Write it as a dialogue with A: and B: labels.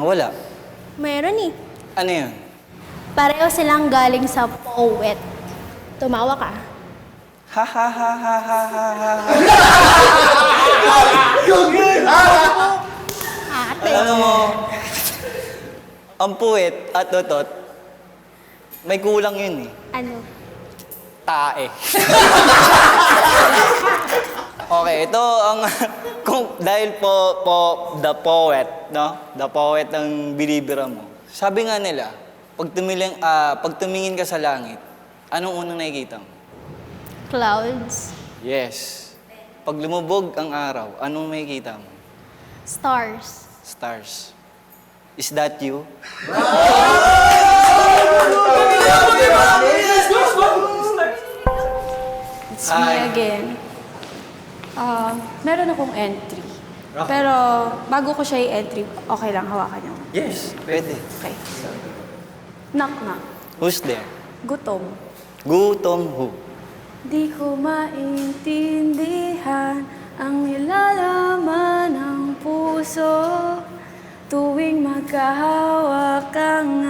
A: wala.
B: Meron eh.
A: Ano yun?
B: Pareho silang galing sa poet. Tumawa ka.
A: Ha ha ha ha ha ha ha.
B: Ate.
A: Alam mo, ang puwet at totot, may kulang yun eh.
B: Ano?
A: Tae. Okay, ito ang dahil po the poet, no? The poet ang binibira mo. Sabi nga nila, pag tumingin ka sa langit, anong unang nakikita mo?
B: Clouds.
A: Yes. Pag lumubog ang araw, anong makikita mo?
B: Stars.
A: Stars. Is that you?
C: It's me again. Meron akong entry. Pero bago ko siya i-entry, okay lang, hawakan niyo.
A: Yes. Pwede.
C: Okay. Knock knock.
A: Who's there?
C: Gutom.
A: Gutom who?
C: Di ko maintindihan ang nilalaman ng puso tuwing magkahawak ang